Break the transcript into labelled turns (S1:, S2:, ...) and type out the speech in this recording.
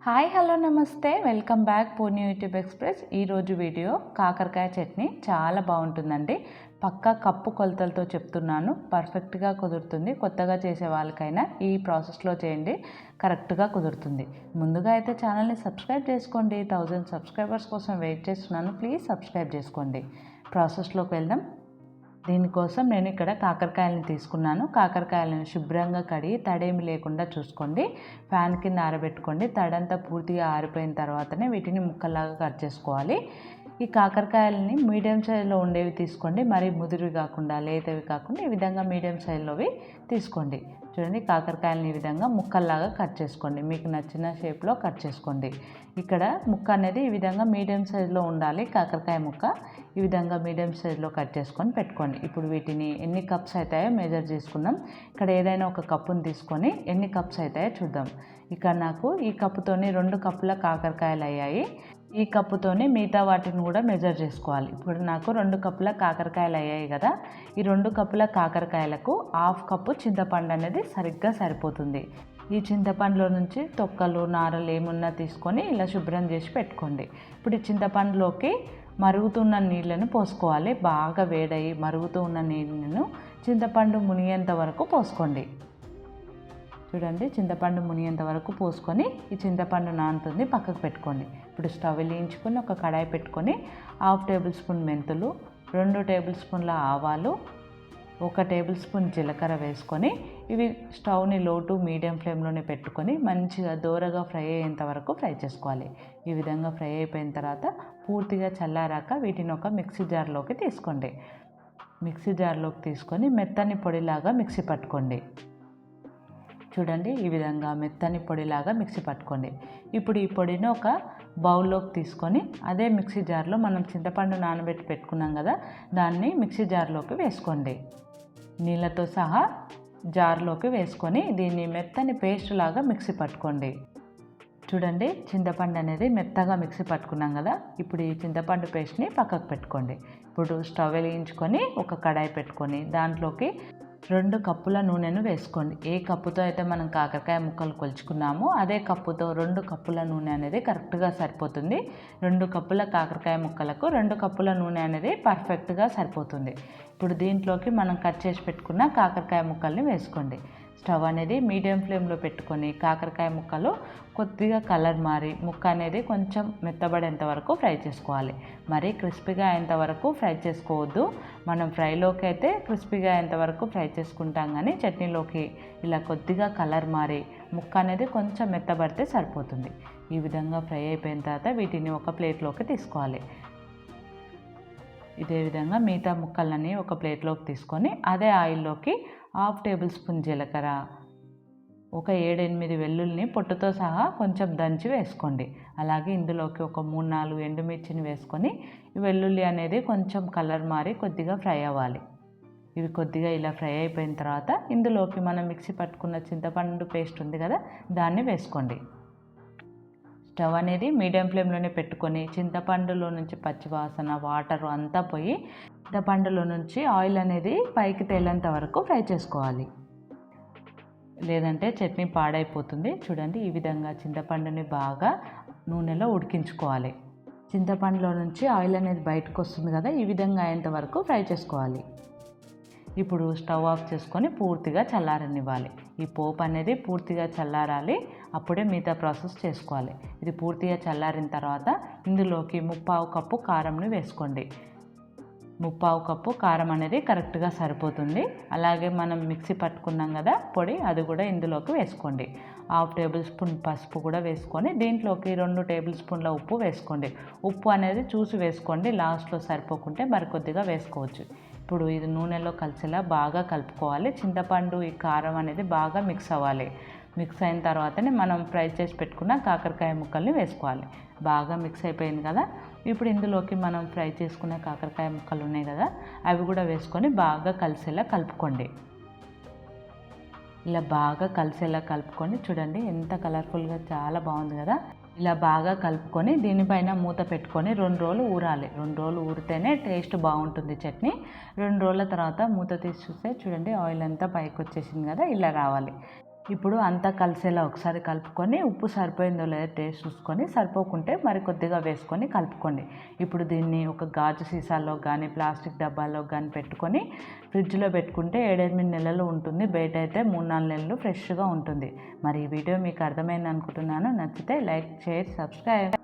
S1: Hi hello నమస్తే welcome back Purni YouTube express. ఈరోజు video కాకరకాయ చట్నీ చాలా బాగుంటుందండి. పక్కా కప్పు కొలతలతో చెప్తున్నాను, పర్ఫెక్ట్గా కుదురుతుంది. కొత్తగా చేసే వాళ్ళకైనా ఈ ప్రాసెస్లో చేయండి, కరెక్ట్గా కుదురుతుంది. ముందుగా అయితే ఛానల్ని సబ్స్క్రైబ్ చేసుకోండి. 1000 సబ్స్క్రైబర్స్ కోసం వెయిట్ చేస్తున్నాను, ప్లీజ్ సబ్స్క్రైబ్ చేసుకోండి. ప్రాసెస్లోకి వెళ్దాం. దీనికోసం నేను ఇక్కడ కాకరకాయలను తీసుకున్నాను. కాకరకాయలను శుభ్రంగా కడిగి తడేమి లేకుండా చూసుకోండి. ఫ్యాన్ కింద ఆరబెట్టుకోండి. తడంతా పూర్తిగా ఆరిపోయిన తర్వాతనే వీటిని ముక్కల్లాగా కట్ చేసుకోవాలి. ఈ కాకరకాయలని మీడియం సైజులో ఉండేవి తీసుకోండి, మరీ ముదిరివి కాకుండా లేతవి కాకుండా ఈ విధంగా మీడియం సైజులోవి తీసుకోండి. చూడండి, కాకరకాయలని ఈ విధంగా ముక్కల్లాగా కట్ చేసుకోండి. మీకు నచ్చిన షేప్లో కట్ చేసుకోండి. ఇక్కడ ముక్క అనేది ఈ విధంగా మీడియం సైజులో ఉండాలి. కాకరకాయ ముక్క ఈ విధంగా మీడియం సైజులో కట్ చేసుకొని పెట్టుకోండి. ఇప్పుడు వీటిని ఎన్ని కప్స్ అవుతాయో మెజర్ చేసుకుందాం. ఇక్కడ ఏదైనా ఒక కప్పుని తీసుకొని ఎన్ని కప్స్ అవుతాయో చూద్దాం. ఇక్కడ నాకు ఈ కప్పుతోని 2 కప్పుల కాకరకాయలు అయ్యాయి. ఈ కప్పుతోని మిగతా వాటిని కూడా మెజర్ చేసుకోవాలి. ఇప్పుడు నాకు 2 కప్పుల కాకరకాయలు అయ్యాయి కదా, ఈ 2 కప్పుల కాకరకాయలకు 1/2 కప్పు చింతపండు అనేది సరిగ్గా సరిపోతుంది. ఈ చింతపండులో నుంచి తొక్కలు నారలు ఏమున్నా తీసుకొని ఇలా శుభ్రం చేసి పెట్టుకోండి. ఇప్పుడు ఈ చింతపండులోకి మరుగుతున్న నీళ్ళను పోసుకోవాలి. బాగా వేడయి మరుగుతూ ఉన్న నీళ్ళను చింతపండు మునిగేంత వరకు పోసుకోండి. చూడండి, చింతపండు మునిగేంత వరకు పోసుకొని ఈ చింతపండు నానుతుంది, పక్కకు పెట్టుకోండి. ఇప్పుడు స్టవ్ వెలిగించుకొని ఒక కడాయి పెట్టుకొని 1/2 టేబుల్ స్పూన్ మెంతులు, 2 టేబుల్ స్పూన్ల ఆవాలు, 1 టేబుల్ స్పూన్ జీలకర్ర వేసుకొని ఇవి స్టవ్ని లో టు మీడియం ఫ్లేమ్లోనే పెట్టుకొని మంచిగా దోరగా ఫ్రై అయ్యేంత వరకు ఫ్రై చేసుకోవాలి. ఈ విధంగా ఫ్రై అయిపోయిన తర్వాత పూర్తిగా చల్లారాక వీటిని ఒక మిక్సీ జార్లోకి తీసుకోండి. మిక్సీ జార్లోకి తీసుకొని మెత్తని పొడిలాగా మిక్సీ పట్టుకోండి. చూడండి, ఈ విధంగా మెత్తని పొడిలాగా మిక్సీ పట్టుకోండి. ఇప్పుడు ఈ పొడిని ఒక బౌల్లోకి తీసుకొని అదే మిక్సీ జార్లో మనం చింతపండు నానబెట్టి పెట్టుకున్నాం కదా, దాన్ని మిక్సీ జార్లోకి వేసుకోండి. నీళ్ళతో సహా జార్లోకి వేసుకొని దీన్ని మెత్తని పేస్ట్ లాగా మిక్సీ పట్టుకోండి. చూడండి, చింతపండు అనేది మెత్తగా మిక్సీ పట్టుకున్నాం కదా, ఇప్పుడు ఈ చింతపండు పేస్ట్ని పక్కకు పెట్టుకోండి. ఇప్పుడు స్టవ్ వెలిగించుకొని ఒక కడాయి పెట్టుకొని దాంట్లోకి 2 కప్పుల నూనెను వేసుకోండి. ఏ కప్పుతో అయితే మనం కాకరకాయ ముక్కలు కొలుచుకున్నామో అదే కప్పుతో 2 కప్పుల నూనె అనేది కరెక్ట్గా సరిపోతుంది. 2 కప్పుల కాకరకాయ ముక్కలకు 2 కప్పుల నూనె అనేది పర్ఫెక్ట్గా సరిపోతుంది. ఇప్పుడు దీంట్లోకి మనం కట్ చేసి పెట్టుకున్న కాకరకాయ ముక్కల్ని వేసుకోండి. స్టవ్ అనేది మీడియం ఫ్లేమ్లో పెట్టుకొని కాకరకాయ ముక్కలు కొద్దిగా కలర్ మారి ముక్క అనేది కొంచెం మెత్తబడేంత వరకు ఫ్రై చేసుకోవాలి. మరీ క్రిస్పీగా అయ్యేంత వరకు ఫ్రై చేసుకోవద్దు. మనం ఫ్రైలోకి అయితే క్రిస్పీగా అయ్యేంత వరకు ఫ్రై చేసుకుంటాం, కానీ చట్నీలోకి ఇలా కొద్దిగా కలర్ మారి ముక్క అనేది కొంచెం మెత్తబడితే సరిపోతుంది. ఈ విధంగా ఫ్రై అయిపోయిన తర్వాత వీటిని ఒక ప్లేట్లోకి తీసుకోవాలి. ఇదే విధంగా మిగతా ముక్కలని ఒక ప్లేట్లోకి తీసుకొని అదే ఆయిల్లోకి 1/2 టేబుల్ స్పూన్ జీలకర్ర, ఒక 7-8 వెల్లుల్లిని పొట్టుతో సహా కొంచెం దంచి వేసుకోండి. అలాగే ఇందులోకి ఒక 3-4 ఎండుమిర్చిని వేసుకొని ఈ వెల్లుల్లి అనేది కొంచెం కలర్ మారి కొద్దిగా ఫ్రై అవ్వాలి. ఇవి కొద్దిగా ఇలా ఫ్రై అయిపోయిన తర్వాత ఇందులోకి మనం మిక్సీ పట్టుకున్న చింతపండు పేస్ట్ ఉంది కదా, దాన్ని వేసుకోండి. స్టవ్ అనేది మీడియం ఫ్లేమ్లోనే పెట్టుకొని చింతపండులో నుంచి పచ్చివాసన వాటర్ అంతా పోయి చింతపండులో నుంచి ఆయిల్ అనేది పైకి తేలేంత వరకు ఫ్రై చేసుకోవాలి, లేదంటే చట్నీ పాడైపోతుంది. చూడండి, ఈ విధంగా చింతపండుని బాగా నూనెలో ఉడికించుకోవాలి. చింతపండులో నుంచి ఆయిల్ అనేది బయటకు వస్తుంది కదా, ఈ విధంగా అయ్యేంత వరకు ఫ్రై చేసుకోవాలి. ఇప్పుడు స్టవ్ ఆఫ్ చేసుకొని పూర్తిగా చల్లారనివ్వాలి. ఈ పోపు అనేది పూర్తిగా చల్లారాలి, అప్పుడే మిగతా ప్రాసెస్ చేసుకోవాలి. ఇది పూర్తిగా చల్లారిన తర్వాత ఇందులోకి 3/4 కప్పు కారంని వేసుకోండి. 3/4 కప్పు కారం అనేది కరెక్ట్గా సరిపోతుంది. అలాగే మనం మిక్సీ పట్టుకున్నాం కదా పొడి, అది కూడా ఇందులోకి వేసుకోండి. 1/2 టేబుల్ స్పూన్ పసుపు కూడా వేసుకొని దీంట్లోకి 2 టేబుల్ స్పూన్ల ఉప్పు వేసుకోండి. ఉప్పు అనేది చూసి వేసుకోండి, లాస్ట్లో సరిపోకుంటే మరికొద్దిగా వేసుకోవచ్చు. ఇప్పుడు ఇది నూనెలో కలిసేలా బాగా కలుపుకోవాలి. చింతపండు ఈ కారం అనేది బాగా మిక్స్ అవ్వాలి. మిక్స్ అయిన తర్వాతనే మనం ఫ్రై చేసి పెట్టుకున్న కాకరకాయ ముక్కల్ని వేసుకోవాలి. బాగా మిక్స్ అయిపోయింది కదా, ఇప్పుడు ఇందులోకి మనం ఫ్రై చేసుకున్న కాకరకాయ ముక్కలు ఉన్నాయి కదా, అవి కూడా వేసుకొని బాగా కలిసేలా కలుపుకోండి. ఇలా బాగా కలిసేలా కలుపుకొని చూడండి, ఎంత కలర్ఫుల్గా చాలా బాగుంది కదా. ఇలా బాగా కలుపుకొని దీనిపైన మూత పెట్టుకొని 2 రోజులు ఊరాలి. 2 రోజులు ఊరితేనే టేస్ట్ బాగుంటుంది చట్నీ. 2 రోజుల తర్వాత మూత తీసి చూస్తే చూడండి, ఆయిల్ అంతా పైకి వచ్చేసింది కదా, ఇలా రావాలి. ఇప్పుడు అంతా కలిసేలా ఒకసారి కలుపుకొని ఉప్పు సరిపోయిందో లేదో టేస్ట్ చూసుకొని, సరిపోకుంటే మరి కొద్దిగా వేసుకొని కలుపుకోండి. ఇప్పుడు దీన్ని ఒక గాజు సీసాలో కానీ ప్లాస్టిక్ డబ్బాలో కానీ పెట్టుకొని ఫ్రిడ్జ్లో పెట్టుకుంటే 7-8 నెలలు ఉంటుంది. బయట అయితే 3-4 నెలలు ఫ్రెష్గా ఉంటుంది. మరి ఈ వీడియో మీకు అర్థమైంది అనుకుంటున్నాను. నచ్చితే లైక్, షేర్, సబ్స్క్రైబ్.